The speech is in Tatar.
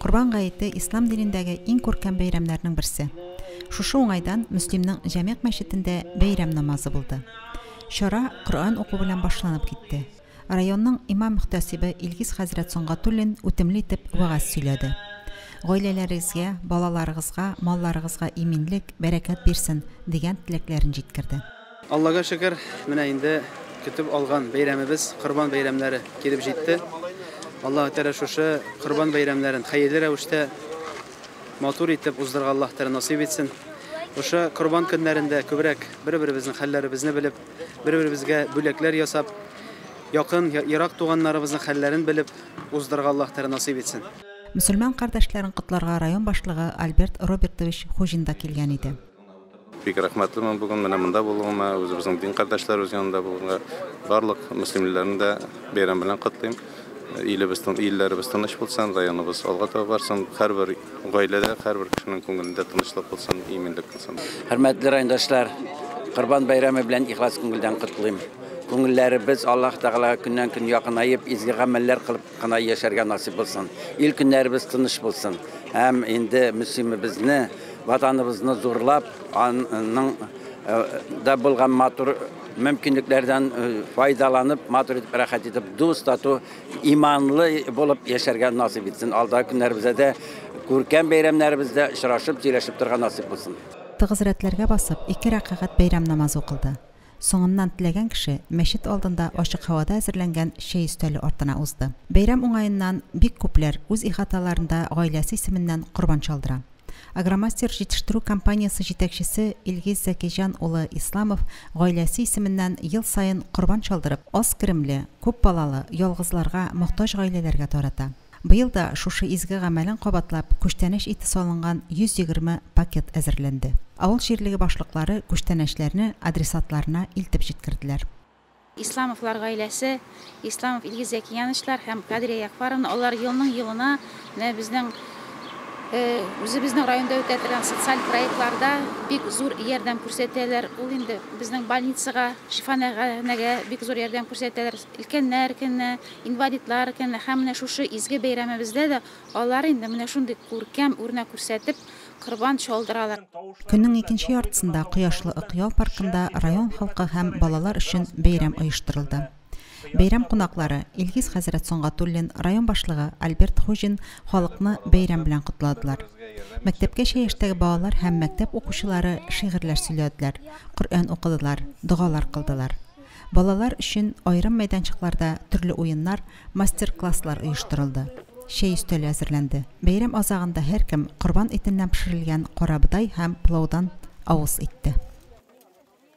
Курбан гаете ислам динендәге иң күркәм бәйрәмнәрнең берсе. Шушы уңайдан Мөслимнең җәмигъ мәчетендә бәйрәм намазы булды. Чара Коръән уку белән башланып китте. Районның имам мөхтәсибе Илгиз хәзрәт Соңгатуллин үтемле итеп вәгазь сөйләде. Гаиләләрегезгә, балаларыгызга, малларыгызга иминлек, бәрәкәт бирсен дигән теләкләрен җиткерде. Аллага шөкер, менә инде көтеп алган бәйрәмебез, Корбан бәйрәмнәре килеп җитте. Аллаһ Тәала шушы Корбан бәйрәмнәрен хәерле рәвештә матур итеп уздырырга Аллаһ Тәала насыйп итсен. Ошо Корбан көннәрендә күбрәк бер-беребезнең хәлләребезне белеп, бер-беребезгә бүләкләр ясап, якын, ерак туганнарыбызның хәлләрен белеп уздырырга Аллаһ Тәала насыйп итсен. Мөселман кардәшләрен котларга район башлыгы Альберт Робертович Хужин да килгән иде. Бик рәхмәтлемен бүген менә монда булуыма, үзебезнең дин кардәшләребез янында булганга, барлык мөслимләрне дә бәйрәм белән котлыйм. Илләребез тыныч булсын, районыбыз алга таба барсын, һәрбер гаиләдә, һәрбер кешенең күңелендә тынычлык булсын, иминлек булсын. Хөрмәтле райондашлар, Корбан бәйрәме белән ихлас күңелдән котлыйм. Күңелләребез Аллаһ Тәгалага көннән-көн якынайып, изге гамәлләр кылып кына яшәргә насыйп булсын. Ил көннәребез тыныч булсын. Һәм инде мөслимебезне, ватаныбызны зурлап, аның да булган матур мөмкинлекләрдән файдаланып, матур итеп, рәхәт итеп, дус тату, иманлы булып яшәргә насыйп итсен. Алда көннәребездә дә күркәм бәйрәмнәребездә очрашып, сөйләшеп торган насыйп булсын. Тыгыз рәтләргә басып, 2 рәкъәт бәйрәм намазы укылды. Соңыннан теләгән кеше мәчет алдында ачык һавада әзерләнгән чәй өстәле артына узды. Бәйрәм уңаеннан бик күпләр үз ихаталарында гаиләсе исеменнән корбан чалдыра. Агромастер җитештерү компаниясе җитәкчесе Илгиз Зәкиҗан улы Исламов гаиләсе исеменнән ел сайын корбан чалдырып, аз керемле, күп балалы, ялгызларга, мохтаҗ гаиләләргә тарата. Быел да шушы изге гамәлен кабатлап, күчтәнәч ите салынган 120 пакет әзерләнде. Авыл җирлеге башлыклары күчтәнәчләрне адресатларына илтеп җиткерделәр. Исламовлар гаиләсе, Исламов Илгиз Зәкиянычлар һәм Кадрия Якфаровна, алар елның елына безнең үзебезнең районда үтә торган социаль проектларда бик зур ярдәм күрсәтәләр. Ул инде безнең больницага, шифаханәгә бик зур ярдәм күрсәтәләр. Өлкәннәр көнне, инвалидлар көнне һәм менә шушы изге бәйрәмебездә дә алар инде менә шундый күркәм үрнәк күрсәтеп корбан чалдыралар. Көннең икенче яртысында Кояшлы Ыкъял паркында район халкы һәм балалар өчен бәйрәм оештырылды. Бәйрәм кунаклары Илгиз хәзрәт Соңгатуллин, район башлыгы Альберт Хужин халыкны бәйрәм белән кутладылар. Мәктәпкәчә яшьтәге балалар һәм мәктәп укучылары шигырьләр сөйләделәр, Коръән укыдылар, дугалар кылдылар. Балалар өчен аерым мәйданчыкларда төрле уеннар, мастер-класслар оештырылды. Чәй өстәле әзерләнде. Бәйрәм азагында һәркем корбан итеннән пешерелгән карабыдай һәм плаудан авыз итте.